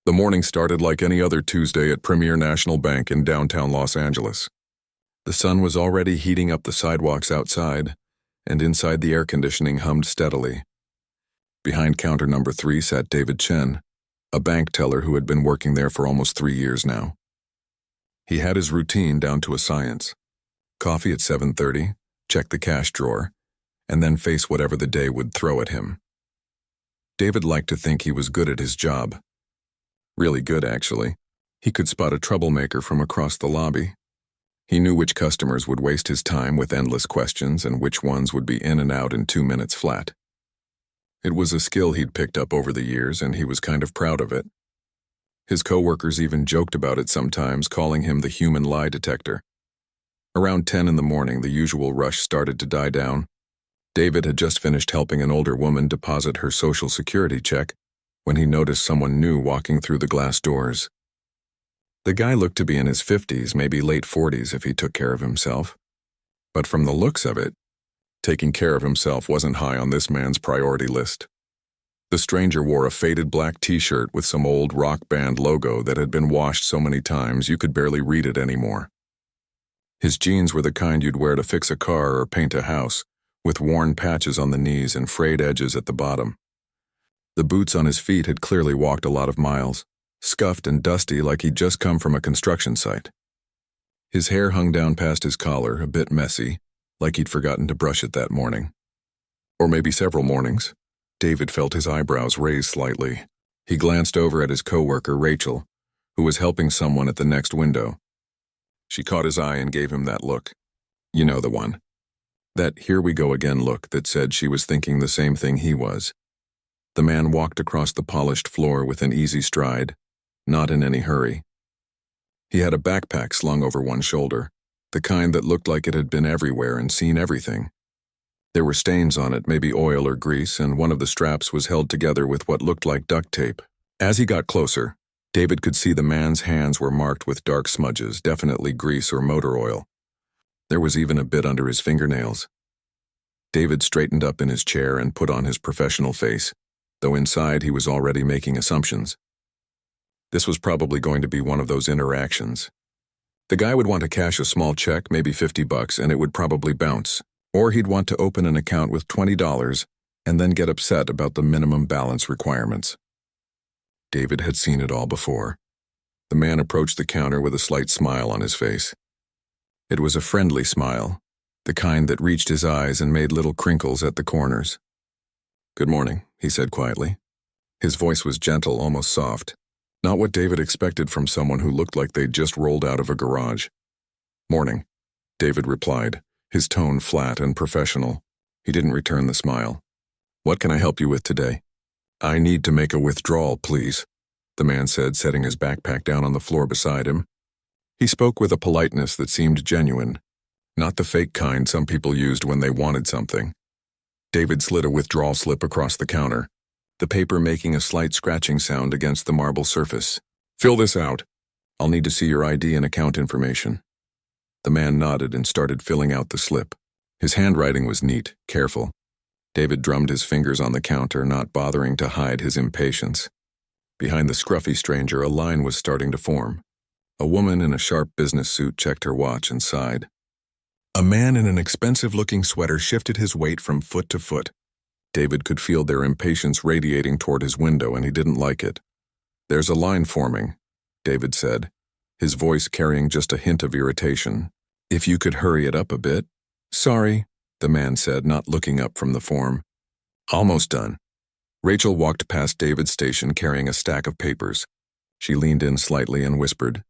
The morning started like any other Tuesday at Premier National Bank in downtown Los Angeles. The sun was already heating up the sidewalks outside, and inside the air conditioning hummed steadily. Behind counter number 3 sat David Chen, a bank teller who had been working there for almost 3 years now. He had his routine down to a science. Coffee at 7:30, check the cash drawer, and then face whatever the day would throw at him. David liked to think he was good at his job. Really good, actually. He could spot a troublemaker from across the lobby. He knew which customers would waste his time with endless questions and which ones would be in and out in 2 minutes flat. It was a skill he'd picked up over the years, and he was kind of proud of it. His coworkers even joked about it sometimes, calling him the human lie detector. Around 10 in the morning, the usual rush started to die down. David had just finished helping an older woman deposit her Social Security check when he noticed someone new walking through the glass doors. The guy looked to be in his 50s, maybe late 40s if he took care of himself. But from the looks of it, taking care of himself wasn't high on this man's priority list. The stranger wore a faded black t-shirt with some old rock band logo that had been washed so many times you could barely read it anymore. His jeans were the kind you'd wear to fix a car or paint a house, with worn patches on the knees and frayed edges at the bottom. The boots on his feet had clearly walked a lot of miles, scuffed and dusty like he'd just come from a construction site. His hair hung down past his collar, a bit messy, like he'd forgotten to brush it that morning. Or maybe several mornings. David felt his eyebrows raise slightly. He glanced over at his coworker, Rachel, who was helping someone at the next window. She caught his eye and gave him that look. You know the one. That here we go again look that said she was thinking the same thing he was. The man walked across the polished floor with an easy stride, not in any hurry. He had a backpack slung over one shoulder, the kind that looked like it had been everywhere and seen everything. There were stains on it, maybe oil or grease, and one of the straps was held together with what looked like duct tape. As he got closer, David could see the man's hands were marked with dark smudges, definitely grease or motor oil. There was even a bit under his fingernails. David straightened up in his chair and put on his professional face, though inside he was already making assumptions. This was probably going to be one of those interactions. The guy would want to cash a small check, maybe $50, and it would probably bounce. Or he'd want to open an account with $20 and then get upset about the minimum balance requirements. David had seen it all before. The man approached the counter with a slight smile on his face. It was a friendly smile, the kind that reached his eyes and made little crinkles at the corners. "Good morning," he said quietly. His voice was gentle, almost soft. Not what David expected from someone who looked like they'd just rolled out of a garage. "Morning," David replied, his tone flat and professional. He didn't return the smile. "What can I help you with today?" "I need to make a withdrawal, please," the man said, setting his backpack down on the floor beside him. He spoke with a politeness that seemed genuine, not the fake kind some people used when they wanted something. David slid a withdrawal slip across the counter, the paper making a slight scratching sound against the marble surface. "Fill this out. I'll need to see your ID and account information." The man nodded and started filling out the slip. His handwriting was neat, careful. David drummed his fingers on the counter, not bothering to hide his impatience. Behind the scruffy stranger, a line was starting to form. A woman in a sharp business suit checked her watch and sighed. A man in an expensive-looking sweater shifted his weight from foot to foot. David could feel their impatience radiating toward his window, and he didn't like it. "There's a line forming," David said, his voice carrying just a hint of irritation. "If you could hurry it up a bit." "Sorry," the man said, not looking up from the form. "Almost done." Rachel walked past David's station carrying a stack of papers. She leaned in slightly and whispered,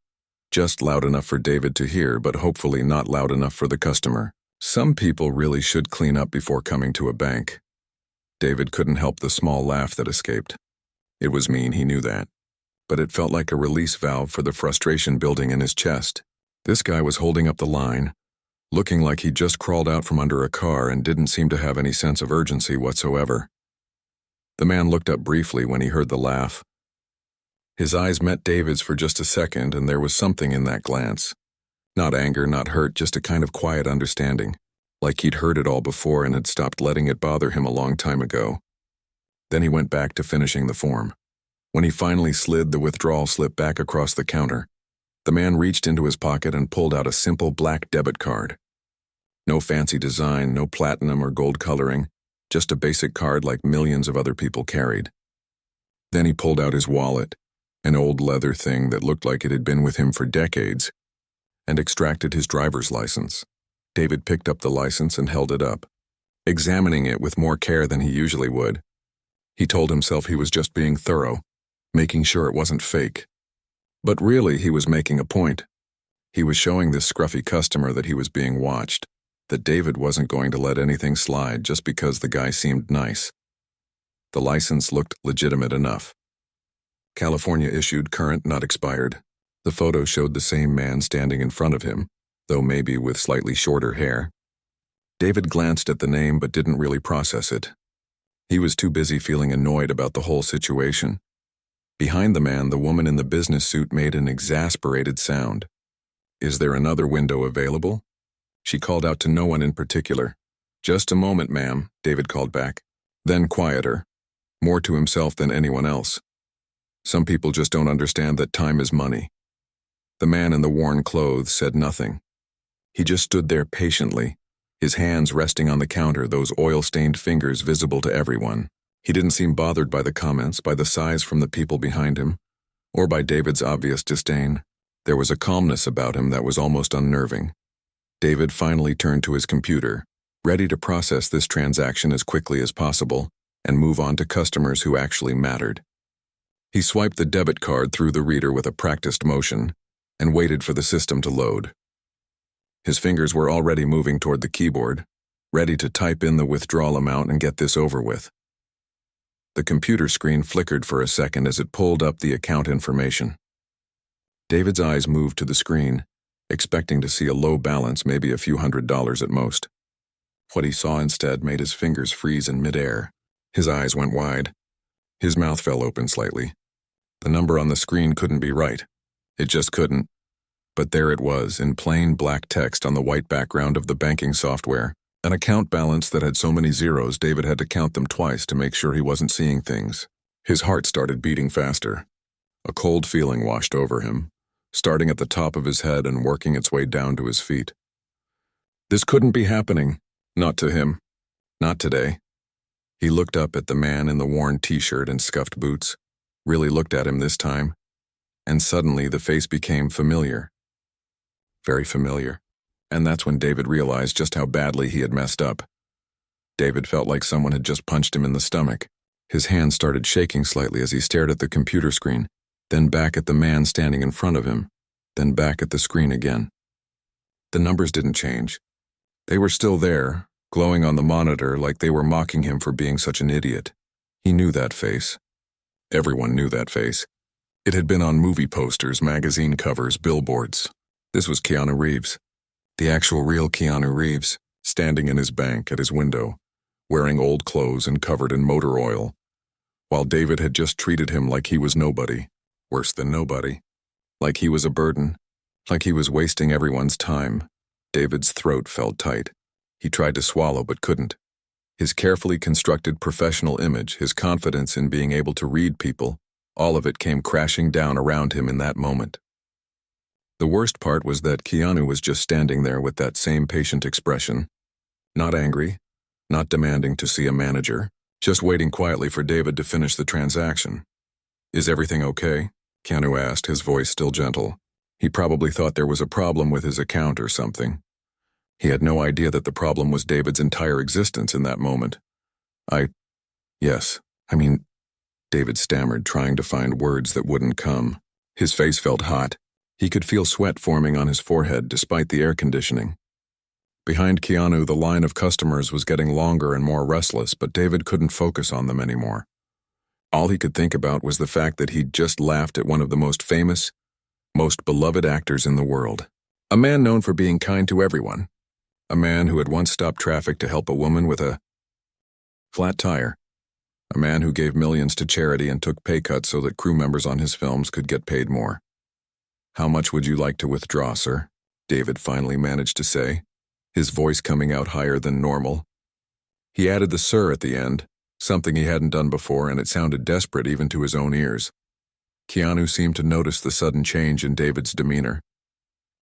just loud enough for David to hear, but hopefully not loud enough for the customer. "Some people really should clean up before coming to a bank." David couldn't help the small laugh that escaped. It was mean, he knew that, but it felt like a release valve for the frustration building in his chest. This guy was holding up the line, looking like he'd just crawled out from under a car and didn't seem to have any sense of urgency whatsoever. The man looked up briefly when he heard the laugh. His eyes met David's for just a second, and there was something in that glance. Not anger, not hurt, just a kind of quiet understanding, like he'd heard it all before and had stopped letting it bother him a long time ago. Then he went back to finishing the form. When he finally slid the withdrawal slip back across the counter, the man reached into his pocket and pulled out a simple black debit card. No fancy design, no platinum or gold coloring, just a basic card like millions of other people carried. Then he pulled out his wallet, an old leather thing that looked like it had been with him for decades, and extracted his driver's license. David picked up the license and held it up, examining it with more care than he usually would. He told himself he was just being thorough, making sure it wasn't fake. But really, he was making a point. He was showing this scruffy customer that he was being watched, that David wasn't going to let anything slide just because the guy seemed nice. The license looked legitimate enough. California issued, current, not expired. The photo showed the same man standing in front of him, though maybe with slightly shorter hair. David glanced at the name but didn't really process it. He was too busy feeling annoyed about the whole situation. Behind the man, the woman in the business suit made an exasperated sound. "Is there another window available?" She called out to no one in particular. "Just a moment, ma'am," David called back. Then quieter, more to himself than anyone else. "Some people just don't understand that time is money." The man in the worn clothes said nothing. He just stood there patiently, his hands resting on the counter, those oil-stained fingers visible to everyone. He didn't seem bothered by the comments, by the sighs from the people behind him, or by David's obvious disdain. There was a calmness about him that was almost unnerving. David finally turned to his computer, ready to process this transaction as quickly as possible and move on to customers who actually mattered. He swiped the debit card through the reader with a practiced motion and waited for the system to load. His fingers were already moving toward the keyboard, ready to type in the withdrawal amount and get this over with. The computer screen flickered for a second as it pulled up the account information. David's eyes moved to the screen, expecting to see a low balance, maybe a few $100s at most. What he saw instead made his fingers freeze in midair. His eyes went wide. His mouth fell open slightly. The number on the screen couldn't be right. It just couldn't. But there it was, in plain black text on the white background of the banking software. An account balance that had so many zeros David had to count them twice to make sure he wasn't seeing things. His heart started beating faster. A cold feeling washed over him, starting at the top of his head and working its way down to his feet. This couldn't be happening. Not to him. Not today. He looked up at the man in the worn t-shirt and scuffed boots, really looked at him this time, and suddenly the face became familiar. Very familiar. And that's when David realized just how badly he had messed up. David felt like someone had just punched him in the stomach. His hands started shaking slightly as he stared at the computer screen, then back at the man standing in front of him, then back at the screen again. The numbers didn't change. They were still there, glowing on the monitor like they were mocking him for being such an idiot. He knew that face. Everyone knew that face. It had been on movie posters, magazine covers, billboards. This was Keanu Reeves. The actual real Keanu Reeves, standing in his bank at his window, wearing old clothes and covered in motor oil, while David had just treated him like he was nobody, worse than nobody, like he was a burden, like he was wasting everyone's time. David's throat felt tight. He tried to swallow but couldn't. His carefully constructed professional image, his confidence in being able to read people, all of it came crashing down around him in that moment. The worst part was that Keanu was just standing there with that same patient expression. Not angry, not demanding to see a manager, just waiting quietly for David to finish the transaction. "Is everything okay?" Keanu asked, his voice still gentle. He probably thought there was a problem with his account or something. He had no idea that the problem was David's entire existence in that moment. Yes, David stammered, trying to find words that wouldn't come. His face felt hot. He could feel sweat forming on his forehead despite the air conditioning. Behind Keanu, the line of customers was getting longer and more restless, but David couldn't focus on them anymore. All he could think about was the fact that he'd just laughed at one of the most famous, most beloved actors in the world. A man known for being kind to everyone. A man who had once stopped traffic to help a woman with a flat tire. A man who gave millions to charity and took pay cuts so that crew members on his films could get paid more. "How much would you like to withdraw, sir?" David finally managed to say, his voice coming out higher than normal. He added the "sir" at the end, something he hadn't done before, and it sounded desperate even to his own ears. Keanu seemed to notice the sudden change in David's demeanor.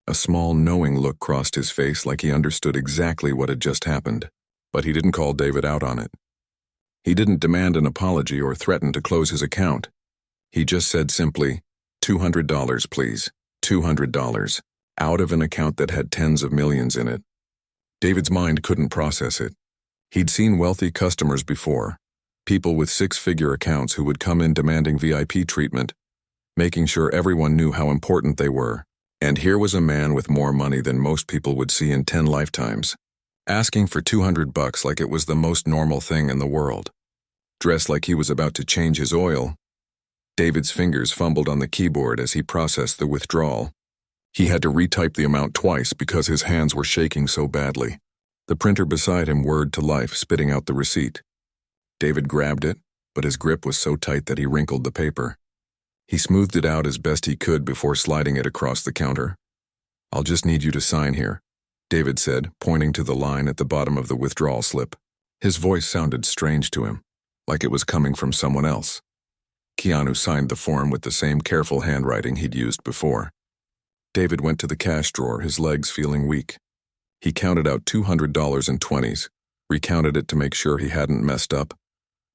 A small, knowing look crossed his face like he understood exactly what had just happened, but he didn't call David out on it. He didn't demand an apology or threaten to close his account. He just said simply, $200, please. $200. Out of an account that had tens of millions in it. David's mind couldn't process it. He'd seen wealthy customers before, people with six-figure accounts who would come in demanding VIP treatment, making sure everyone knew how important they were. And here was a man with more money than most people would see in 10 lifetimes, asking for $200 like it was the most normal thing in the world. Dressed like he was about to change his oil, David's fingers fumbled on the keyboard as he processed the withdrawal. He had to retype the amount twice because his hands were shaking so badly. The printer beside him whirred to life, spitting out the receipt. David grabbed it, but his grip was so tight that he wrinkled the paper. He smoothed it out as best he could before sliding it across the counter. "I'll just need you to sign here," David said, pointing to the line at the bottom of the withdrawal slip. His voice sounded strange to him, like it was coming from someone else. Keanu signed the form with the same careful handwriting he'd used before. David went to the cash drawer, his legs feeling weak. He counted out $200 in 20s, recounted it to make sure he hadn't messed up,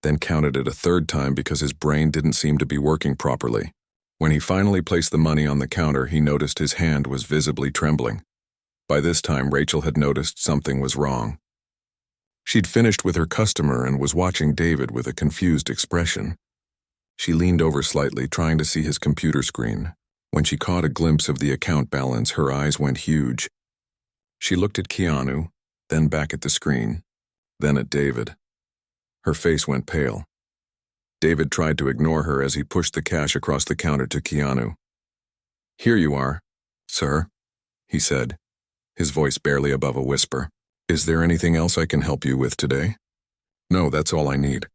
then counted it a third time because his brain didn't seem to be working properly. When he finally placed the money on the counter, he noticed his hand was visibly trembling. By this time, Rachel had noticed something was wrong. She'd finished with her customer and was watching David with a confused expression. She leaned over slightly, trying to see his computer screen. When she caught a glimpse of the account balance, her eyes went huge. She looked at Keanu, then back at the screen, then at David. Her face went pale. David tried to ignore her as he pushed the cash across the counter to Keanu. "Here you are, sir," he said, his voice barely above a whisper. "Is there anything else I can help you with today?" "No, that's all I need."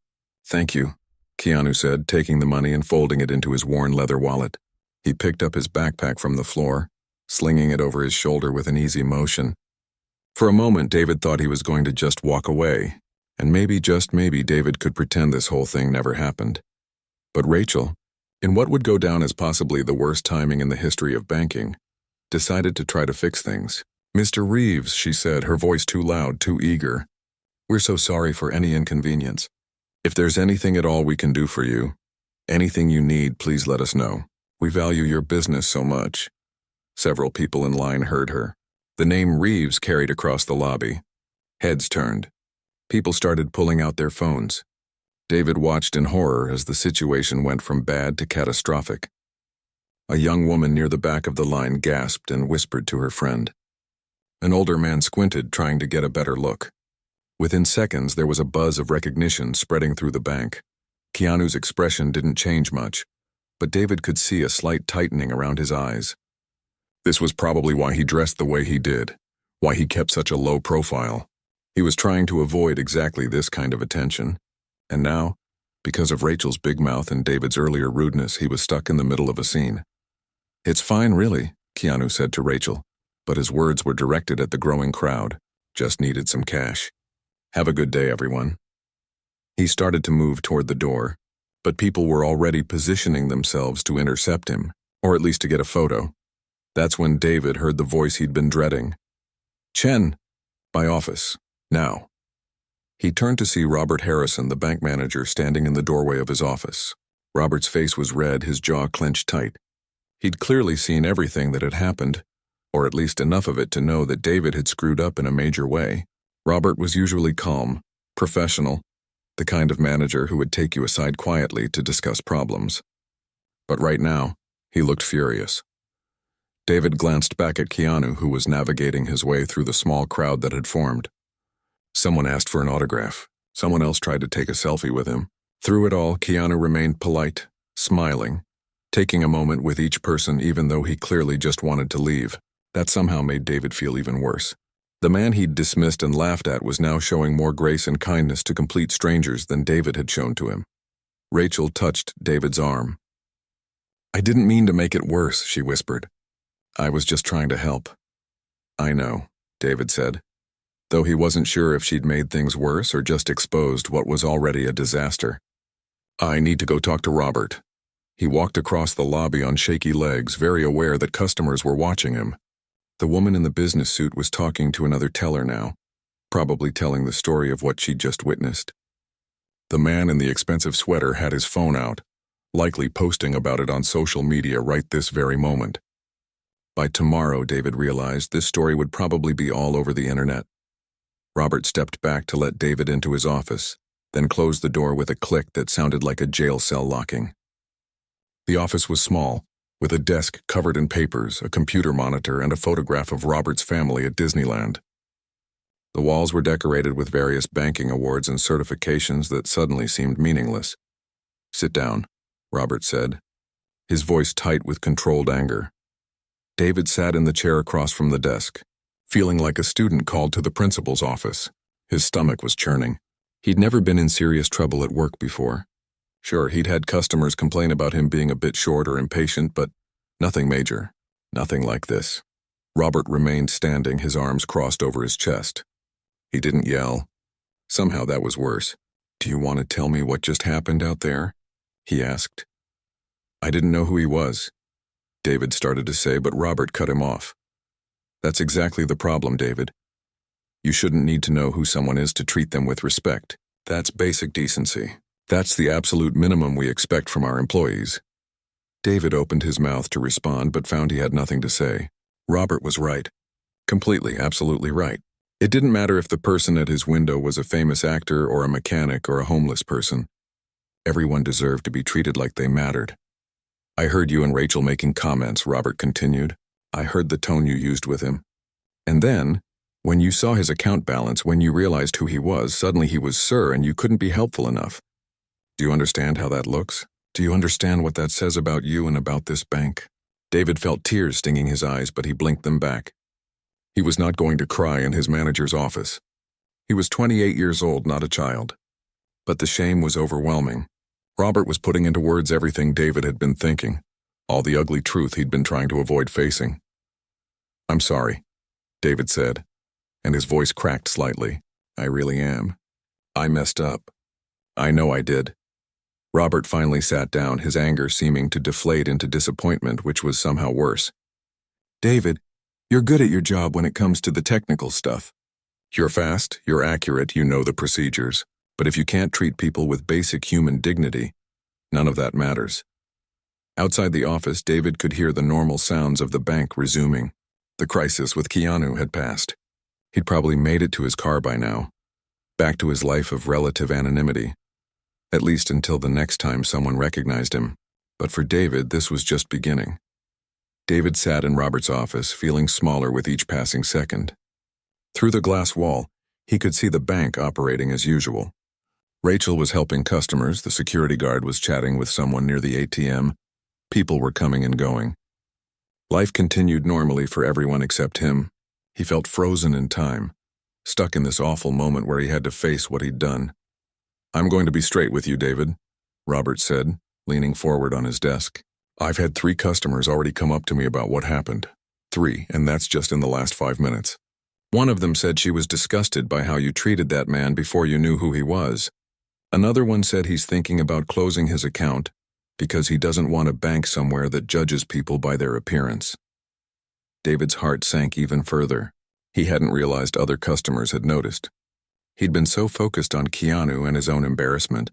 "Thank you," Keanu said, taking the money and folding it into his worn leather wallet. He picked up his backpack from the floor, slinging it over his shoulder with an easy motion. For a moment, David thought he was going to just walk away, and maybe, just maybe, David could pretend this whole thing never happened. But Rachel, in what would go down as possibly the worst timing in the history of banking, decided to try to fix things. "Mr. Reeves," she said, her voice too loud, too eager. "We're so sorry for any inconvenience. If there's anything at all we can do for you, anything you need, please let us know. We value your business so much." Several people in line heard her. The name Reeves carried across the lobby. Heads turned. People started pulling out their phones. David watched in horror as the situation went from bad to catastrophic. A young woman near the back of the line gasped and whispered to her friend. An older man squinted, trying to get a better look. Within seconds, there was a buzz of recognition spreading through the bank. Keanu's expression didn't change much, but David could see a slight tightening around his eyes. This was probably why he dressed the way he did, why he kept such a low profile. He was trying to avoid exactly this kind of attention. And now, because of Rachel's big mouth and David's earlier rudeness, he was stuck in the middle of a scene. "It's fine, really," Keanu said to Rachel, but his words were directed at the growing crowd. "Just needed some cash. Have a good day, everyone." He started to move toward the door, but people were already positioning themselves to intercept him, or at least to get a photo. That's when David heard the voice he'd been dreading. "Chen, my office, now." He turned to see Robert Harrison, the bank manager, standing in the doorway of his office. Robert's face was red, his jaw clenched tight. He'd clearly seen everything that had happened, or at least enough of it to know that David had screwed up in a major way. Robert was usually calm, professional, the kind of manager who would take you aside quietly to discuss problems. But right now, he looked furious. David glanced back at Keanu, who was navigating his way through the small crowd that had formed. Someone asked for an autograph. Someone else tried to take a selfie with him. Through it all, Keanu remained polite, smiling, taking a moment with each person even though he clearly just wanted to leave. That somehow made David feel even worse. The man he'd dismissed and laughed at was now showing more grace and kindness to complete strangers than David had shown to him. Rachel touched David's arm. "I didn't mean to make it worse," she whispered. "I was just trying to help." "I know," David said, though he wasn't sure if she'd made things worse or just exposed what was already a disaster. "I need to go talk to Robert." He walked across the lobby on shaky legs, very aware that customers were watching him. The woman in the business suit was talking to another teller now, probably telling the story of what she'd just witnessed. The man in the expensive sweater had his phone out, likely posting about it on social media right this very moment. By tomorrow, David realized, this story would probably be all over the internet. Robert stepped back to let David into his office, then closed the door with a click that sounded like a jail cell locking. The office was small, with a desk covered in papers, a computer monitor, and a photograph of Robert's family at Disneyland. The walls were decorated with various banking awards and certifications that suddenly seemed meaningless. "Sit down," Robert said, his voice tight with controlled anger. David sat in the chair across from the desk, feeling like a student called to the principal's office. His stomach was churning. He'd never been in serious trouble at work before. Sure, he'd had customers complain about him being a bit short or impatient, but nothing major. Nothing like this. Robert remained standing, his arms crossed over his chest. He didn't yell. Somehow that was worse. "Do you want to tell me what just happened out there?" he asked. "I didn't know who he was," David started to say, but Robert cut him off. "That's exactly the problem, David. You shouldn't need to know who someone is to treat them with respect. That's basic decency. That's the absolute minimum we expect from our employees." David opened his mouth to respond, but found he had nothing to say. Robert was right. Completely, absolutely right. It didn't matter if the person at his window was a famous actor or a mechanic or a homeless person. Everyone deserved to be treated like they mattered. "I heard you and Rachel making comments," Robert continued. "I heard the tone you used with him. And then, when you saw his account balance, when you realized who he was, suddenly he was sir and you couldn't be helpful enough. Do you understand how that looks? Do you understand what that says about you and about this bank?" David felt tears stinging his eyes, but he blinked them back. He was not going to cry in his manager's office. He was 28 years old, not a child. But the shame was overwhelming. Robert was putting into words everything David had been thinking, all the ugly truth he'd been trying to avoid facing. "I'm sorry," David said, and his voice cracked slightly. "I really am. I messed up. I know I did." Robert finally sat down, his anger seeming to deflate into disappointment, which was somehow worse. "David, you're good at your job when it comes to the technical stuff. You're fast, you're accurate, you know the procedures. But if you can't treat people with basic human dignity, none of that matters." Outside the office, David could hear the normal sounds of the bank resuming. The crisis with Keanu had passed. He'd probably made it to his car by now, back to his life of relative anonymity, at least until the next time someone recognized him. But for David, this was just beginning. David sat in Robert's office, feeling smaller with each passing second. Through the glass wall, he could see the bank operating as usual. Rachel was helping customers, the security guard was chatting with someone near the ATM, people were coming and going. Life continued normally for everyone except him. He felt frozen in time, stuck in this awful moment where he had to face what he'd done. "I'm going to be straight with you, David," Robert said, leaning forward on his desk. "I've had 3 customers already come up to me about what happened. 3, and that's just in the last 5 minutes. One of them said she was disgusted by how you treated that man before you knew who he was. Another one said he's thinking about closing his account because he doesn't want a bank somewhere that judges people by their appearance." David's heart sank even further. He hadn't realized other customers had noticed. He'd been so focused on Keanu and his own embarrassment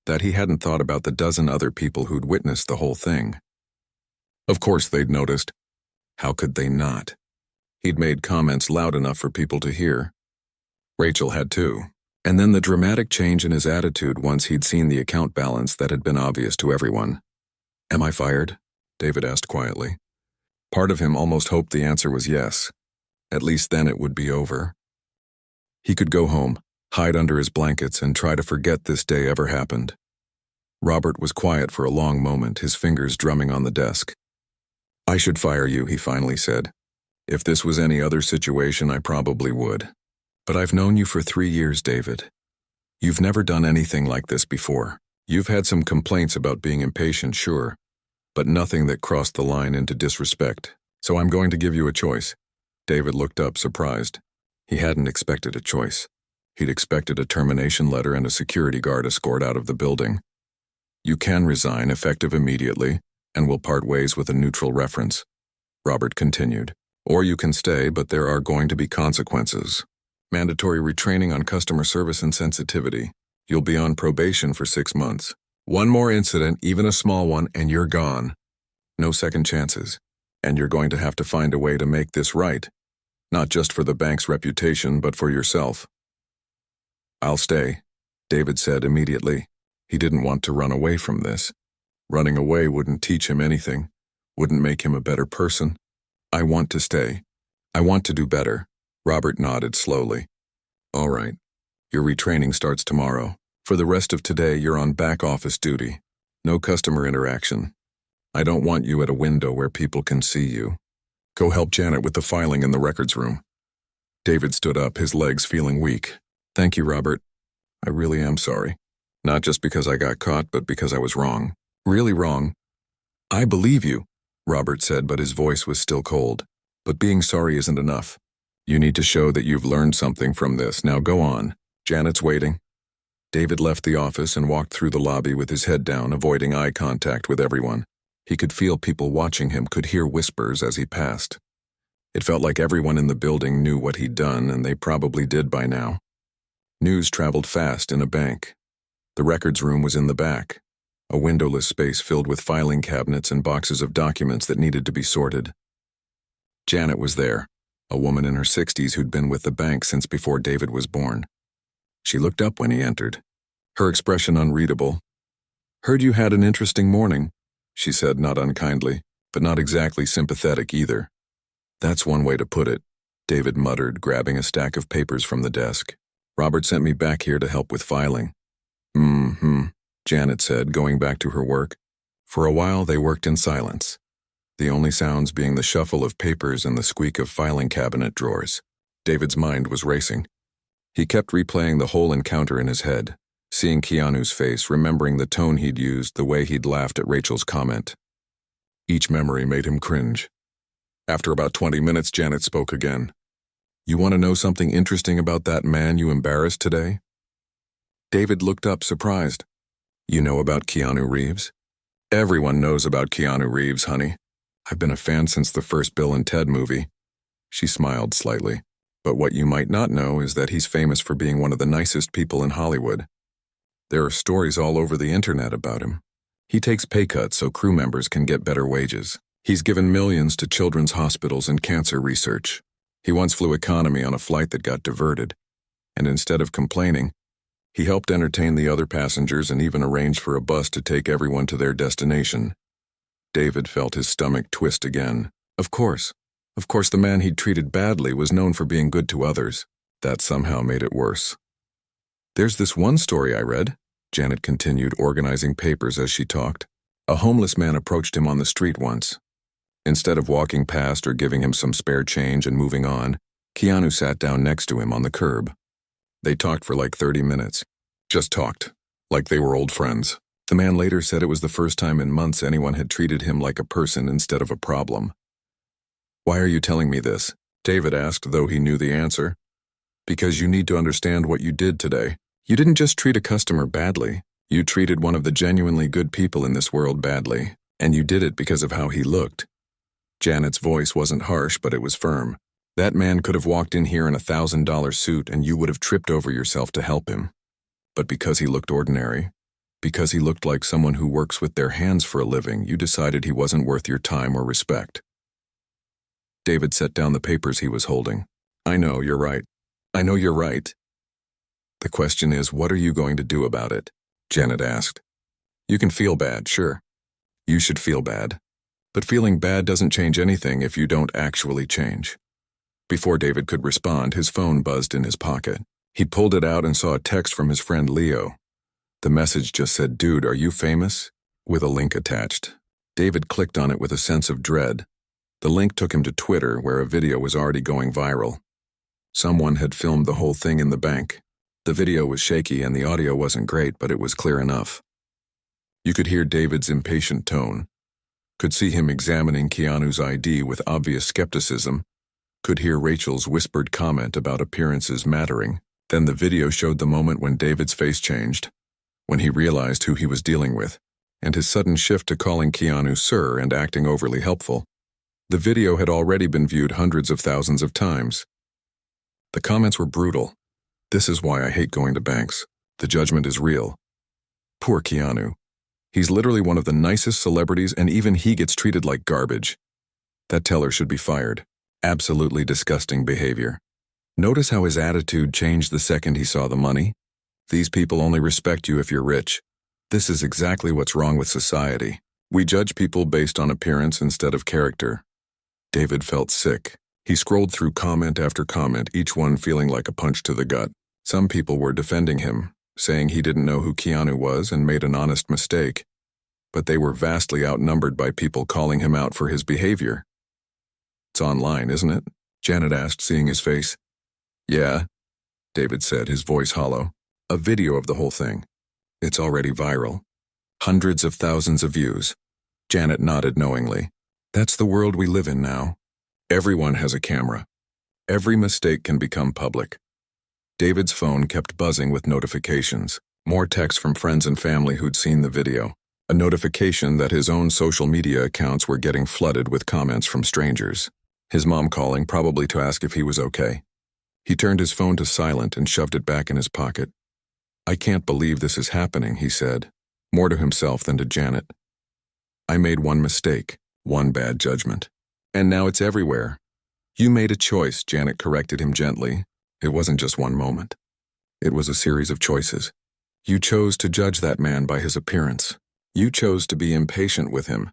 that he hadn't thought about the dozen other people who'd witnessed the whole thing. Of course they'd noticed. How could they not? He'd made comments loud enough for people to hear. Rachel had too. And then the dramatic change in his attitude once he'd seen the account balance that had been obvious to everyone. "Am I fired?" David asked quietly. Part of him almost hoped the answer was yes. At least then it would be over. He could go home, hide under his blankets, and try to forget this day ever happened. Robert was quiet for a long moment, his fingers drumming on the desk. "I should fire you," he finally said. "If this was any other situation, I probably would. But I've known you for 3 years, David. You've never done anything like this before. You've had some complaints about being impatient, sure, but nothing that crossed the line into disrespect. So I'm going to give you a choice." David looked up, surprised. He hadn't expected a choice. He'd expected a termination letter and a security guard escort out of the building. You can resign effective immediately and will part ways with a neutral reference. Robert continued. Or you can stay, but there are going to be consequences. Mandatory retraining on customer service and sensitivity. You'll be on probation for 6 months. One more incident, even a small one, and you're gone. No second chances. And you're going to have to find a way to make this right. Not just for the bank's reputation, but for yourself. I'll stay, David said immediately. He didn't want to run away from this. Running away wouldn't teach him anything, wouldn't make him a better person. I want to stay. I want to do better. Robert nodded slowly. All right. Your retraining starts tomorrow. For the rest of today, you're on back office duty. No customer interaction. I don't want you at a window where people can see you. Go help Janet with the filing in the records room. David stood up, his legs feeling weak. Thank you, Robert. I really am sorry. Not just because I got caught, but because I was wrong. Really wrong. I believe you, Robert said, but his voice was still cold. But being sorry isn't enough. You need to show that you've learned something from this. Now go on. Janet's waiting. David left the office and walked through the lobby with his head down, avoiding eye contact with everyone. He could feel people watching him, could hear whispers as he passed. It felt like everyone in the building knew what he'd done, and they probably did by now. News traveled fast in a bank. The records room was in the back, a windowless space filled with filing cabinets and boxes of documents that needed to be sorted. Janet was there, a woman in her 60s who'd been with the bank since before David was born. She looked up when he entered, her expression unreadable. Heard you had an interesting morning, she said, not unkindly, but not exactly sympathetic either. That's one way to put it, David muttered, grabbing a stack of papers from the desk. Robert sent me back here to help with filing. Janet said, going back to her work. For a while they worked in silence, the only sounds being the shuffle of papers and the squeak of filing cabinet drawers. David's mind was racing. He kept replaying the whole encounter in his head, seeing Keanu's face, remembering the tone he'd used, the way he'd laughed at Rachel's comment. Each memory made him cringe. After about 20 minutes, Janet spoke again. You want to know something interesting about that man you embarrassed today? David looked up, surprised. You know about Keanu Reeves? Everyone knows about Keanu Reeves, honey. I've been a fan since the first Bill and Ted movie. She smiled slightly. But what you might not know is that he's famous for being one of the nicest people in Hollywood. There are stories all over the internet about him. He takes pay cuts so crew members can get better wages. He's given millions to children's hospitals and cancer research. He once flew economy on a flight that got diverted. And instead of complaining, he helped entertain the other passengers and even arranged for a bus to take everyone to their destination. David felt his stomach twist again. Of course the man he'd treated badly was known for being good to others. That somehow made it worse. There's this one story I read, Janet continued, organizing papers as she talked. A homeless man approached him on the street once. Instead of walking past or giving him some spare change and moving on, Keanu sat down next to him on the curb. They talked for like 30 minutes. Just talked, like they were old friends. The man later said it was the first time in months anyone had treated him like a person instead of a problem. Why are you telling me this? David asked, though he knew the answer. Because you need to understand what you did today. You didn't just treat a customer badly. You treated one of the genuinely good people in this world badly, and you did it because of how he looked. Janet's voice wasn't harsh, but it was firm. That man could have walked in here in a $1,000 suit and you would have tripped over yourself to help him. But because he looked ordinary, because he looked like someone who works with their hands for a living, you decided he wasn't worth your time or respect. David set down the papers he was holding. I know, you're right. I know you're right. The question is, what are you going to do about it? Janet asked. You can feel bad, sure. You should feel bad. But feeling bad doesn't change anything if you don't actually change. Before David could respond, his phone buzzed in his pocket. He pulled it out and saw a text from his friend Leo. The message just said, "Dude, are you famous?" with a link attached. David clicked on it with a sense of dread. The link took him to Twitter, where a video was already going viral. Someone had filmed the whole thing in the bank. The video was shaky and the audio wasn't great, but it was clear enough. You could hear David's impatient tone, could see him examining Keanu's ID with obvious skepticism, could hear Rachel's whispered comment about appearances mattering. Then the video showed the moment when David's face changed, when he realized who he was dealing with. and his sudden shift to calling Keanu sir and acting overly helpful. The video had already been viewed hundreds of thousands of times. The comments were brutal. "This is why I hate going to banks. The judgment is real. Poor Keanu. He's literally one of the nicest celebrities, and even he gets treated like garbage. That teller should be fired. Absolutely disgusting behavior. Notice how his attitude changed the second he saw the money? These people only respect you if you're rich. This is exactly what's wrong with society. We judge people based on appearance instead of character." David felt sick. He scrolled through comment after comment, each one feeling like a punch to the gut. Some people were defending him, saying he didn't know who Keanu was and made an honest mistake. But they were vastly outnumbered by people calling him out for his behavior. "It's online, isn't it?" Janet asked, seeing his face. "Yeah," David said, his voice hollow. "A video of the whole thing. It's already viral. Hundreds of thousands of views." Janet nodded knowingly. "That's the world we live in now. Everyone has a camera. Every mistake can become public." David's phone kept buzzing with notifications. More texts from friends and family who'd seen the video. A notification that his own social media accounts were getting flooded with comments from strangers. His mom calling, probably to ask if he was okay. He turned his phone to silent and shoved it back in his pocket. "I can't believe this is happening," he said, more to himself than to Janet. "I made one mistake, one bad judgment. And now it's everywhere." "You made a choice," Janet corrected him gently. "It wasn't just one moment. It was a series of choices. You chose to judge that man by his appearance. You chose to be impatient with him.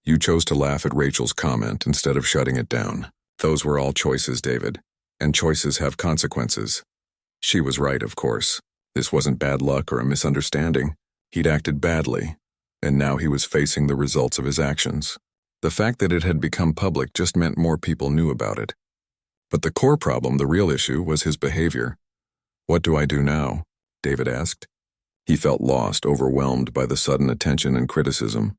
You chose to laugh at Rachel's comment instead of shutting it down. Those were all choices, David. And choices have consequences." She was right, of course. This wasn't bad luck or a misunderstanding. He'd acted badly, and now he was facing the results of his actions. The fact that it had become public just meant more people knew about it. But the core problem, the real issue, was his behavior. "What do I do now?" David asked. He felt lost, overwhelmed by the sudden attention and criticism.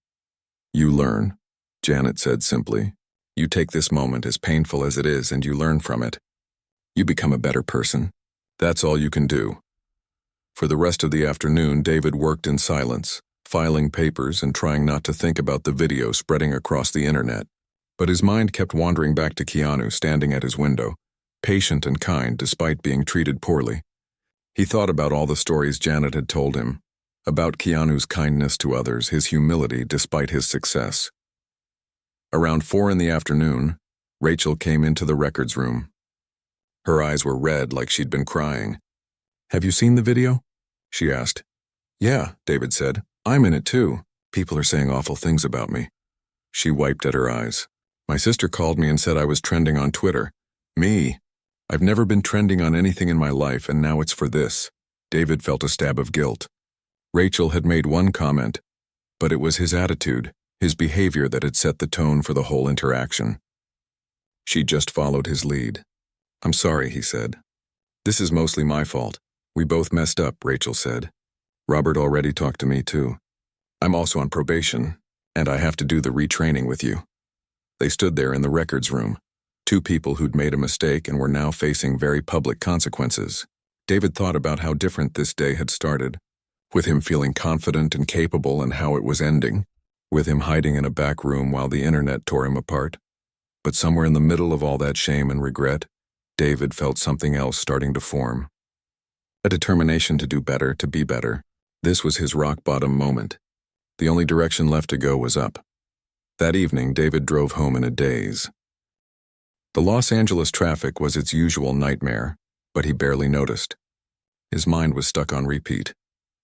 "You learn," Janet said simply. "You take this moment, as painful as it is, and you learn from it. You become a better person. That's all you can do." For the rest of the afternoon, David worked in silence, filing papers and trying not to think about the video spreading across the internet. But his mind kept wandering back to Keanu standing at his window, patient and kind despite being treated poorly. He thought about all the stories Janet had told him, about Keanu's kindness to others, his humility despite his success. Around 4 in the afternoon, Rachel came into the records room. Her eyes were red like she'd been crying. "Have you seen the video?" she asked. "Yeah," David said. "I'm in it too. People are saying awful things about me." She wiped at her eyes. "My sister called me and said I was trending on Twitter. Me? I've never been trending on anything in my life, and now it's for this." David felt a stab of guilt. Rachel had made one comment, but it was his attitude, his behavior that had set the tone for the whole interaction. She just followed his lead. "I'm sorry," he said. "This is mostly my fault. We both messed up," Rachel said. "Robert already talked to me too. I'm also on probation, and I have to do the retraining with you." They stood there in the records room, 2 people who'd made a mistake and were now facing very public consequences. David thought about how different this day had started, with him feeling confident and capable, and how it was ending, with him hiding in a back room while the internet tore him apart. But somewhere in the middle of all that shame and regret, David felt something else starting to form. A determination to do better, to be better. This was his rock-bottom moment. The only direction left to go was up. That evening, David drove home in a daze. The Los Angeles traffic was its usual nightmare, but he barely noticed. His mind was stuck on repeat,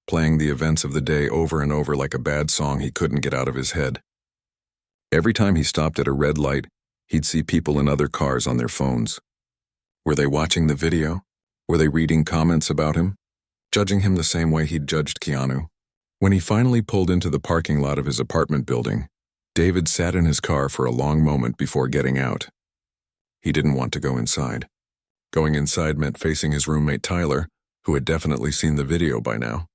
playing the events of the day over and over like a bad song he couldn't get out of his head. Every time he stopped at a red light, he'd see people in other cars on their phones. Were they watching the video? Were they reading comments about him? Judging him the same way he'd judged Keanu? When he finally pulled into the parking lot of his apartment building, David sat in his car for a long moment before getting out. He didn't want to go inside. Going inside meant facing his roommate Tyler, who had definitely seen the video by now.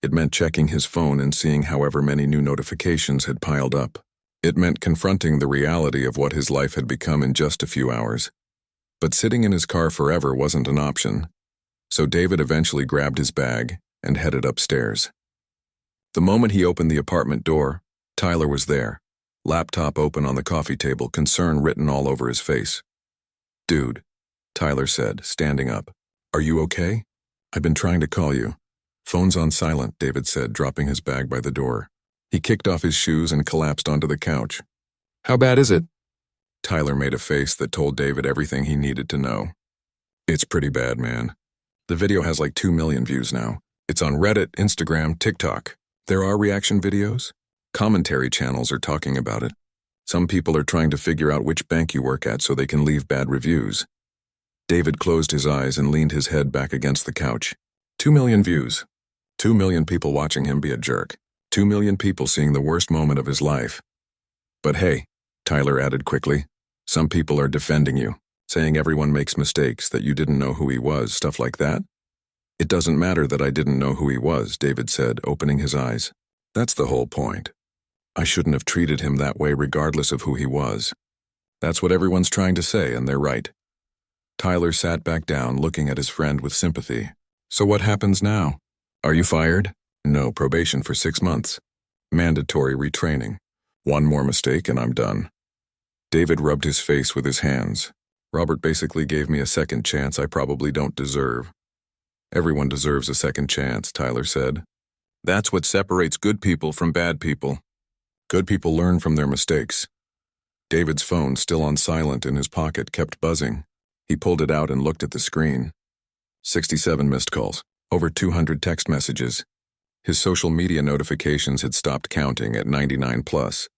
It meant checking his phone and seeing however many new notifications had piled up. It meant confronting the reality of what his life had become in just a few hours. But sitting in his car forever wasn't an option, so David eventually grabbed his bag and headed upstairs. The moment he opened the apartment door, Tyler was there, laptop open on the coffee table, concern written all over his face. "Dude," Tyler said, standing up. "Are you okay? I've been trying to call you." "Phone's on silent," David said, dropping his bag by the door. He kicked off his shoes and collapsed onto the couch. "How bad is it?" Tyler made a face that told David everything he needed to know. "It's pretty bad, man. The video has like 2 million views now. It's on Reddit, Instagram, TikTok. There are reaction videos. Commentary channels are talking about it. Some people are trying to figure out which bank you work at so they can leave bad reviews." David closed his eyes and leaned his head back against the couch. 2 million views. 2 million people watching him be a jerk. 2 million people seeing the worst moment of his life. "But hey," Tyler added quickly, "some people are defending you, saying everyone makes mistakes, that you didn't know who he was, stuff like that." "It doesn't matter that I didn't know who he was," David said, opening his eyes. "That's the whole point. I shouldn't have treated him that way regardless of who he was. That's what everyone's trying to say, and they're right." Tyler sat back down, looking at his friend with sympathy. "So what happens now? Are you fired?" "No, probation for 6 months. Mandatory retraining. One more mistake and I'm done." David rubbed his face with his hands. "Robert basically gave me a second chance I probably don't deserve." "Everyone deserves a second chance," Tyler said. "That's what separates good people from bad people. Good people learn from their mistakes." David's phone, still on silent in his pocket, kept buzzing. He pulled it out and looked at the screen. 67 missed calls, over 200 text messages. His social media notifications had stopped counting at 99 plus.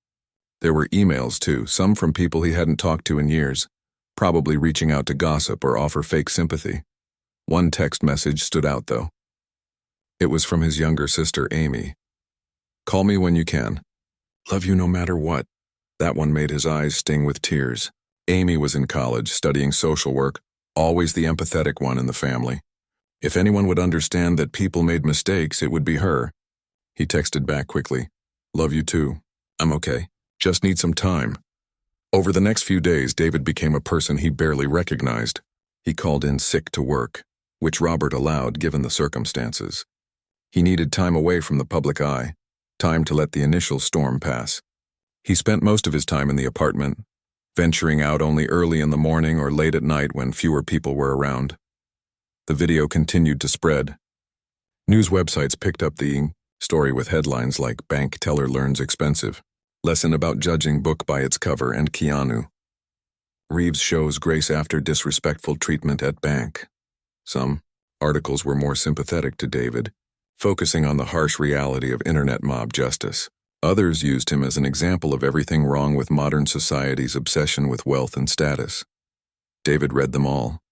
There were emails too, some from people he hadn't talked to in years, probably reaching out to gossip or offer fake sympathy. One text message stood out though. It was from his younger sister, Amy. "Call me when you can. Love you no matter what." That one made his eyes sting with tears. Amy was in college, studying social work, always the empathetic one in the family. If anyone would understand that people made mistakes, it would be her. He texted back quickly, "Love you too. I'm okay. Just need some time." Over the next few days, David became a person he barely recognized. He called in sick to work, which Robert allowed given the circumstances. He needed time away from the public eye, time to let the initial storm pass. He spent most of his time in the apartment, venturing out only early in the morning or late at night when fewer people were around. The video continued to spread. News websites picked up the story with headlines like "Bank Teller Learns Expensive," "Lesson About Judging Book by Its Cover," and "Keanu Reeves Shows Grace After Disrespectful Treatment at Bank." Some articles were more sympathetic to David, focusing on the harsh reality of internet mob justice. Others used him as an example of everything wrong with modern society's obsession with wealth and status. David read them all.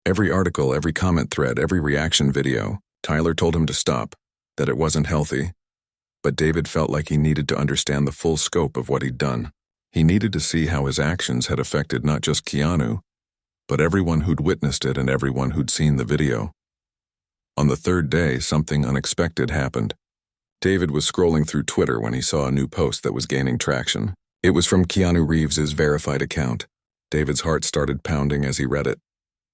Every article, every comment thread, every reaction video. Tyler told him to stop, that it wasn't healthy. But David felt like he needed to understand the full scope of what he'd done. He needed to see how his actions had affected not just Keanu, but everyone who'd witnessed it and everyone who'd seen the video. On the third day, something unexpected happened. David was scrolling through Twitter when he saw a new post that was gaining traction. It was from Keanu Reeves's verified account. David's heart started pounding as he read it.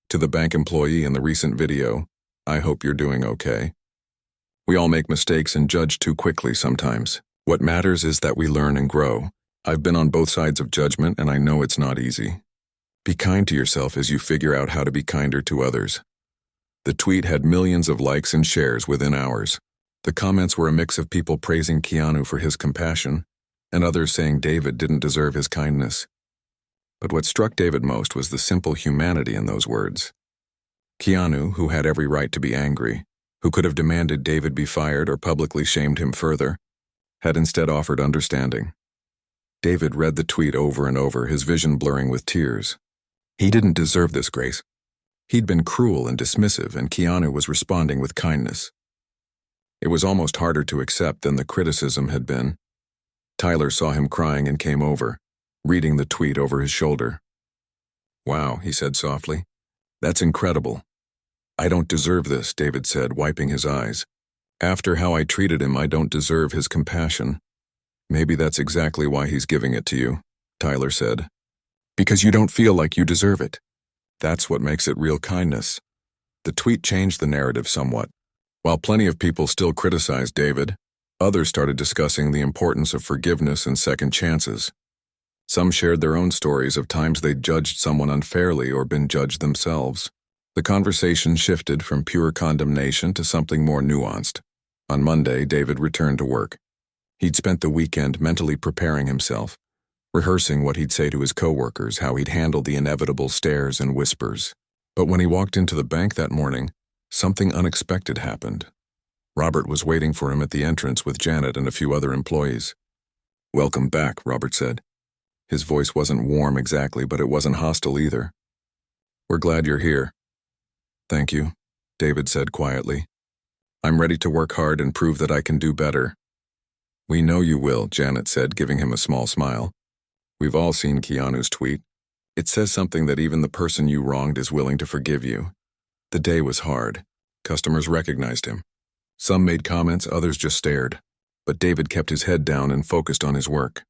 "To the bank employee in the recent video, I hope you're doing okay. We all make mistakes and judge too quickly sometimes. What matters is that we learn and grow. I've been on both sides of judgment and I know it's not easy. Be kind to yourself as you figure out how to be kinder to others." The tweet had millions of likes and shares within hours. The comments were a mix of people praising Keanu for his compassion and others saying David didn't deserve his kindness. But what struck David most was the simple humanity in those words. Keanu, who had every right to be angry, who could have demanded David be fired or publicly shamed him further, had instead offered understanding. David read the tweet over and over, his vision blurring with tears. He didn't deserve this, Grace. He'd been cruel and dismissive, and Keanu was responding with kindness. It was almost harder to accept than the criticism had been. Tyler saw him crying and came over, reading the tweet over his shoulder. "Wow," he said softly. "That's incredible." "I don't deserve this," David said, wiping his eyes. "After how I treated him, I don't deserve his compassion." "Maybe that's exactly why he's giving it to you," Tyler said. "Because you don't feel like you deserve it. That's what makes it real kindness." The tweet changed the narrative somewhat. While plenty of people still criticized David, Others started discussing the importance of forgiveness and second chances. Some shared their own stories of times they'd judged someone unfairly or been judged themselves. The conversation shifted from pure condemnation to something more nuanced. On Monday, David returned to work. He'd spent the weekend mentally preparing himself, rehearsing what he'd say to his coworkers, how he'd handle the inevitable stares and whispers. But when he walked into the bank that morning, something unexpected happened. Robert was waiting for him at the entrance with Janet and a few other employees. "Welcome back," Robert said. His voice wasn't warm exactly, but it wasn't hostile either. "We're glad you're here." "Thank you," David said quietly. "I'm ready to work hard and prove that I can do better." "We know you will," Janet said, giving him a small smile. "We've all seen Keanu's tweet. It says something that even the person you wronged is willing to forgive you." The day was hard. Customers recognized him. Some made comments, others just stared. But David kept his head down and focused on his work.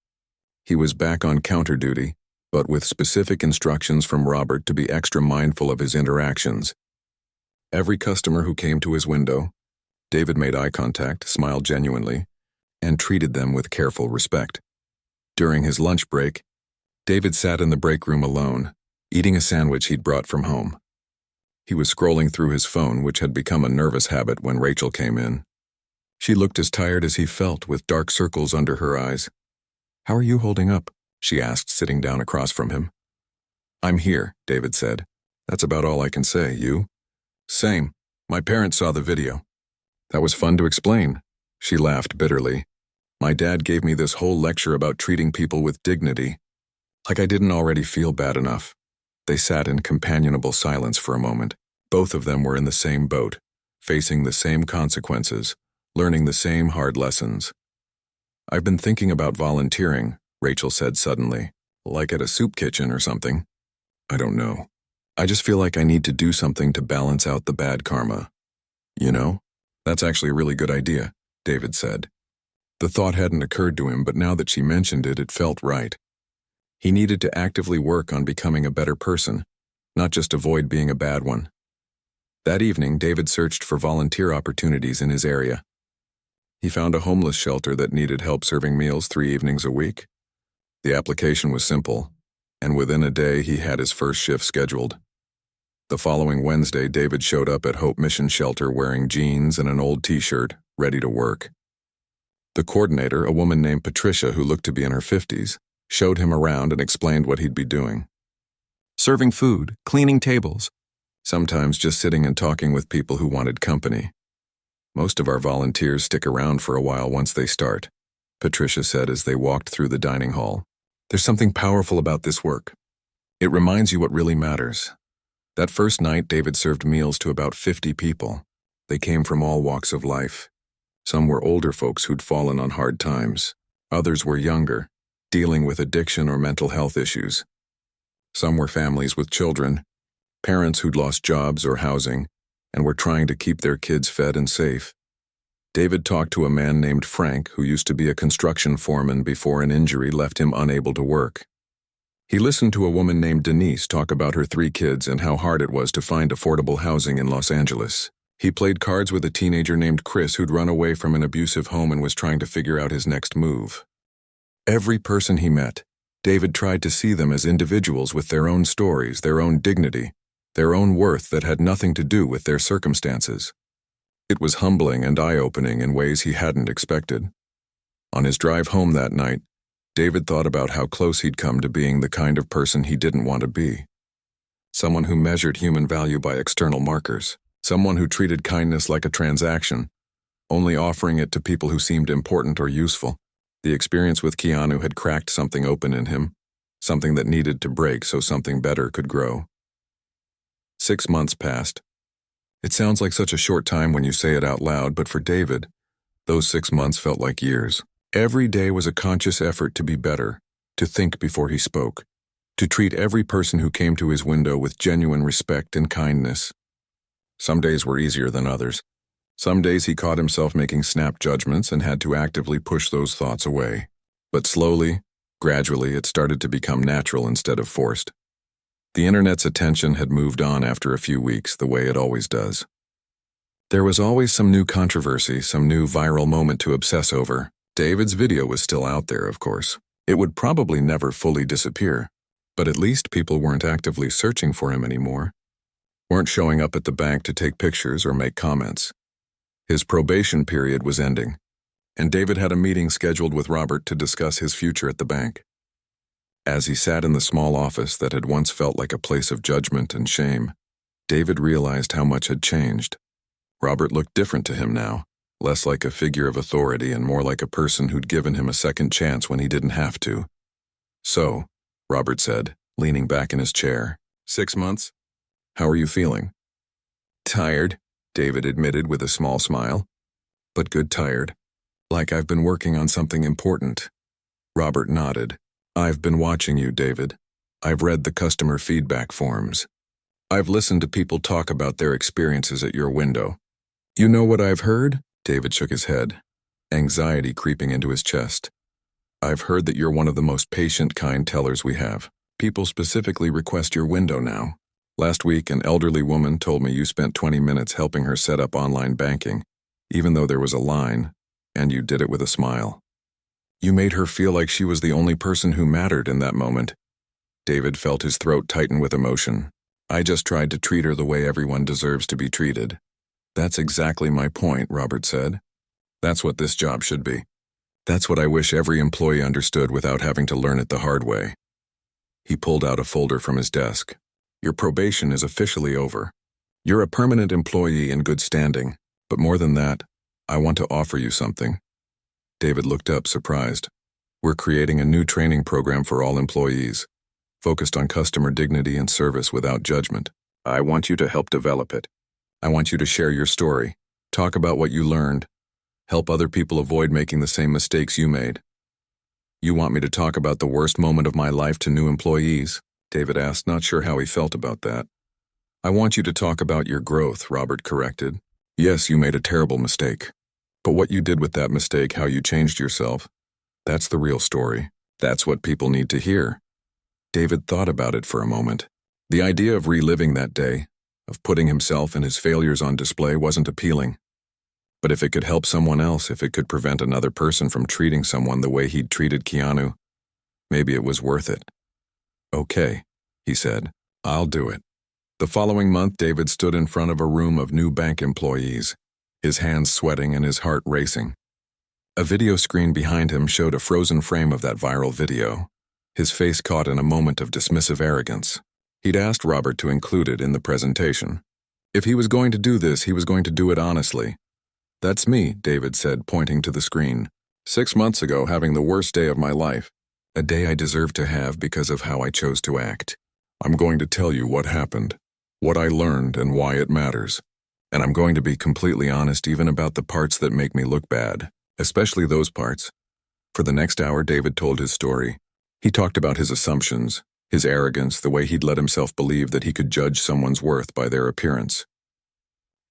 He was back on counter duty, but with specific instructions from Robert to be extra mindful of his interactions. Every customer who came to his window, David made eye contact, smiled genuinely, and treated them with careful respect. During his lunch break, David sat in the break room alone, eating a sandwich he'd brought from home. He was scrolling through his phone, which had become a nervous habit, when Rachel came in. She looked as tired as he felt, with dark circles under her eyes. "How are you holding up?" she asked, sitting down across from him. "I'm here," David said. "That's about all I can say. You?" "Same. My parents saw the video." "That was fun to explain." She laughed bitterly. "My dad gave me this whole lecture about treating people with dignity. Like I didn't already feel bad enough." They sat in companionable silence for a moment. Both of them were in the same boat, facing the same consequences, learning the same hard lessons. "I've been thinking about volunteering," Rachel said suddenly. "Like at a soup kitchen or something." "I don't know. I just feel like I need to do something to balance out the bad karma." "You know, that's actually a really good idea," David said. The thought hadn't occurred to him, but now that she mentioned it, it felt right. He needed to actively work on becoming a better person, not just avoid being a bad one. That evening, David searched for volunteer opportunities in his area. He found a homeless shelter that needed help serving meals 3 evenings a week. The application was simple, and within a day he had his first shift scheduled. The following Wednesday, David showed up at Hope Mission Shelter wearing jeans and an old t-shirt, ready to work. The coordinator, a woman named Patricia who looked to be in her 50s, showed him around and explained what he'd be doing. Serving food, cleaning tables, sometimes just sitting and talking with people who wanted company. "Most of our volunteers stick around for a while once they start," Patricia said as they walked through the dining hall. "There's something powerful about this work. It reminds you what really matters." That first night, David served meals to about 50 people. They came from all walks of life. Some were older folks who'd fallen on hard times. Others were younger, dealing with addiction or mental health issues. Some were families with children, parents who'd lost jobs or housing, and were trying to keep their kids fed and safe. David talked to a man named Frank who used to be a construction foreman before an injury left him unable to work. He listened to a woman named Denise talk about her 3 kids and how hard it was to find affordable housing in Los Angeles. He played cards with a teenager named Chris who'd run away from an abusive home and was trying to figure out his next move. Every person he met, David tried to see them as individuals with their own stories, their own dignity, their own worth that had nothing to do with their circumstances. It was humbling and eye-opening in ways he hadn't expected. On his drive home that night, David thought about how close he'd come to being the kind of person he didn't want to be. Someone who measured human value by external markers. Someone who treated kindness like a transaction, only offering it to people who seemed important or useful. The experience with Keanu had cracked something open in him, something that needed to break so something better could grow. 6 months passed. It sounds like such a short time when you say it out loud, but for David, those 6 months felt like years. Every day was a conscious effort to be better, to think before he spoke, to treat every person who came to his window with genuine respect and kindness. Some days were easier than others. Some days he caught himself making snap judgments and had to actively push those thoughts away. But slowly, gradually, it started to become natural instead of forced. The internet's attention had moved on after a few weeks, the way it always does. There was always some new controversy, some new viral moment to obsess over. David's video was still out there, of course. It would probably never fully disappear, but at least people weren't actively searching for him anymore, weren't showing up at the bank to take pictures or make comments. His probation period was ending, and David had a meeting scheduled with Robert to discuss his future at the bank. As he sat in the small office that had once felt like a place of judgment and shame, David realized how much had changed. Robert looked different to him now, less like a figure of authority and more like a person who'd given him a second chance when he didn't have to. "So," Robert said, leaning back in his chair, "6 months? How are you feeling?" "Tired," David admitted with a small smile. "But good tired. Like I've been working on something important." Robert nodded. "I've been watching you, David. I've read the customer feedback forms. I've listened to people talk about their experiences at your window. You know what I've heard?" David shook his head, anxiety creeping into his chest. "I've heard that you're one of the most patient, kind tellers we have. People specifically request your window now. Last week, an elderly woman told me you spent 20 minutes helping her set up online banking, even though there was a line, and you did it with a smile. You made her feel like she was the only person who mattered in that moment." David felt his throat tighten with emotion. "I just tried to treat her the way everyone deserves to be treated." "That's exactly my point," Robert said. "That's what this job should be. That's what I wish every employee understood without having to learn it the hard way." He pulled out a folder from his desk. "Your probation is officially over. You're a permanent employee in good standing, but more than that, I want to offer you something." David looked up, surprised. "We're creating a new training program for all employees, focused on customer dignity and service without judgment. I want you to help develop it. I want you to share your story, talk about what you learned, help other people avoid making the same mistakes you made." "You want me to talk about the worst moment of my life to new employees?" David asked, not sure how he felt about that. "I want you to talk about your growth," Robert corrected. "Yes, you made a terrible mistake. But what you did with that mistake, how you changed yourself, that's the real story. That's what people need to hear." David thought about it for a moment. The idea of reliving that day, of putting himself and his failures on display, wasn't appealing. But if it could help someone else, if it could prevent another person from treating someone the way he'd treated Keanu, maybe it was worth it. "Okay," he said, "I'll do it." The following month, David stood in front of a room of new bank employees, his hands sweating and his heart racing. A video screen behind him showed a frozen frame of that viral video, his face caught in a moment of dismissive arrogance. He'd asked Robert to include it in the presentation. If he was going to do this, he was going to do it honestly. "That's me," David said, pointing to the screen. 6 months ago, having the worst day of my life. A day I deserved to have because of how I chose to act. I'm going to tell you what happened, what I learned, and why it matters. And I'm going to be completely honest even about the parts that make me look bad, especially those parts." For the next hour, David told his story. He talked about his assumptions, his arrogance, the way he'd let himself believe that he could judge someone's worth by their appearance.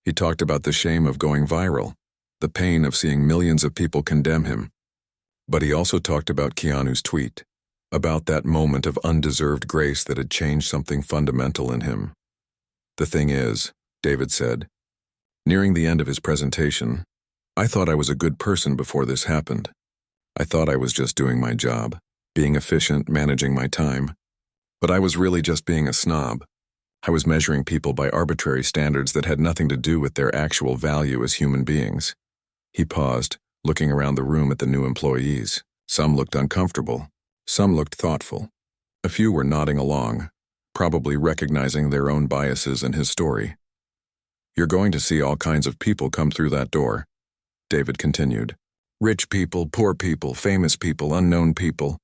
He talked about the shame of going viral, the pain of seeing millions of people condemn him. But he also talked about Keanu's tweet, about that moment of undeserved grace that had changed something fundamental in him. "The thing is," David said, nearing the end of his presentation, "I thought I was a good person before this happened. I thought I was just doing my job, being efficient, managing my time. But I was really just being a snob. I was measuring people by arbitrary standards that had nothing to do with their actual value as human beings." He paused, looking around the room at the new employees. Some looked uncomfortable. Some looked thoughtful. A few were nodding along, probably recognizing their own biases in his story. "You're going to see all kinds of people come through that door," David continued. "Rich people, poor people, famous people, unknown people.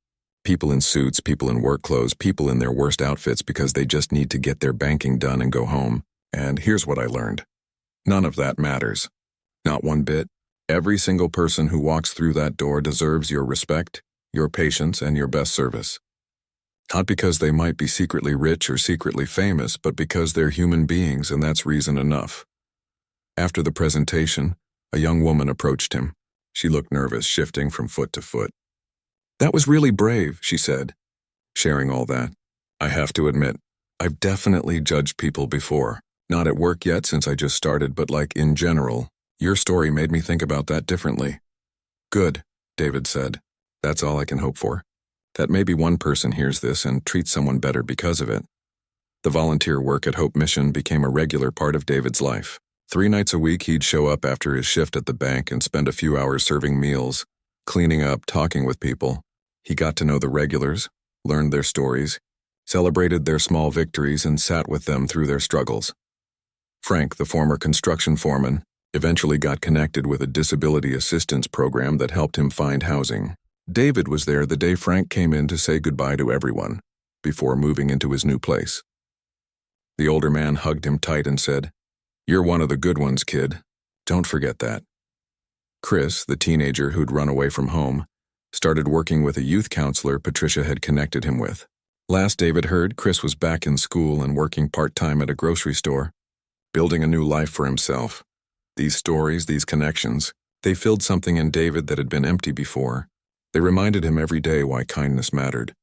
People in suits, people in work clothes, people in their worst outfits because they just need to get their banking done and go home. And here's what I learned. None of that matters. Not one bit. Every single person who walks through that door deserves your respect, your patience, and your best service. Not because they might be secretly rich or secretly famous, but because they're human beings, and that's reason enough." After the presentation, a young woman approached him. She looked nervous, shifting from foot to foot. "That was really brave," she said, sharing all that. "I have to admit, I've definitely judged people before. Not at work yet since I just started, but like in general. Your story made me think about that differently. Good, David said. That's all I can hope for. That maybe one person hears this and treats someone better because of it. The volunteer work at Hope Mission became a regular part of David's life. 3 nights a week he'd show up after his shift at the bank and spend a few hours serving meals, cleaning up, talking with people. He got to know the regulars, learned their stories, celebrated their small victories, and sat with them through their struggles. Frank, the former construction foreman, eventually got connected with a disability assistance program that helped him find housing. David was there the day Frank came in to say goodbye to everyone, before moving into his new place. The older man hugged him tight and said, "You're one of the good ones, kid. Don't forget that." Chris, the teenager who'd run away from home, started working with a youth counselor Patricia had connected him with. Last David heard, Chris was back in school and working part-time at a grocery store, building a new life for himself. These stories, these connections, they filled something in David that had been empty before. They reminded him every day why kindness mattered,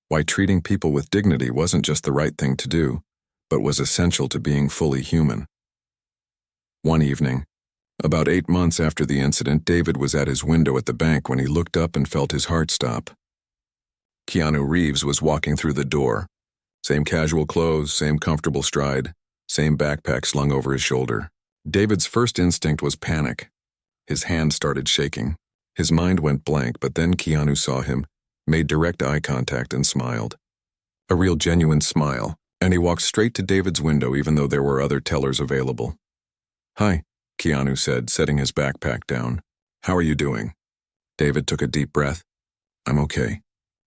why treating people with dignity wasn't just the right thing to do, but was essential to being fully human. One evening, about 8 months after the incident, David was at his window at the bank when he looked up and felt his heart stop. Keanu Reeves was walking through the door. Same casual clothes, same comfortable stride, same backpack slung over his shoulder. David's first instinct was panic. His hand started shaking. His mind went blank, but then Keanu saw him, made direct eye contact, and smiled. A real genuine smile, and he walked straight to David's window even though there were other tellers available. "Hi," Keanu said, setting his backpack down. "How are you doing?" David took a deep breath. "I'm okay.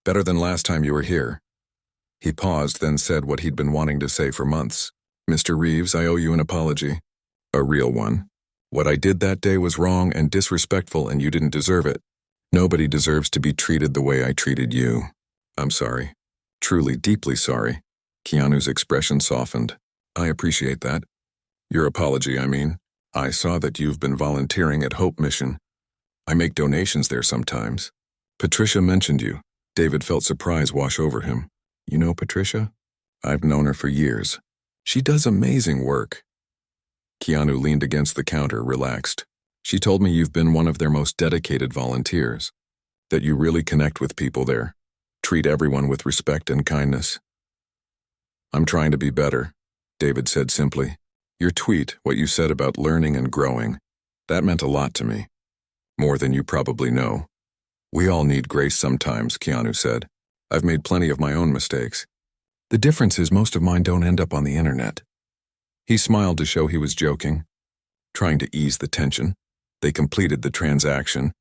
Better than last time you were here." He paused, then said what he'd been wanting to say for months. "Mr. Reeves, I owe you an apology. A real one. What I did that day was wrong and disrespectful, and you didn't deserve it. Nobody deserves to be treated the way I treated you. I'm sorry. Truly, deeply sorry." Keanu's expression softened. "I appreciate that. Your apology, I mean. I saw that you've been volunteering at Hope Mission. I make donations there sometimes. Patricia mentioned you." David felt surprise wash over him. "You know Patricia? I've known her for years. She does amazing work." Keanu leaned against the counter, relaxed. "She told me you've been one of their most dedicated volunteers, that you really connect with people there, treat everyone with respect and kindness." "I'm trying to be better," David said simply. "Your tweet, what you said about learning and growing, that meant a lot to me. More than you probably know." "We all need grace sometimes," Keanu said. "I've made plenty of my own mistakes. The difference is most of mine don't end up on the internet." He smiled to show he was joking, trying to ease the tension. They completed the transaction,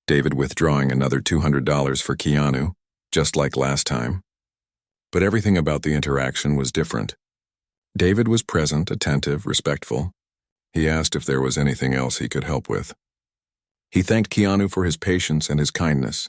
David withdrawing another $200 for Keanu, just like last time. But everything about the interaction was different. David was present, attentive, respectful. He asked if there was anything else he could help with. He thanked Keanu for his patience and his kindness.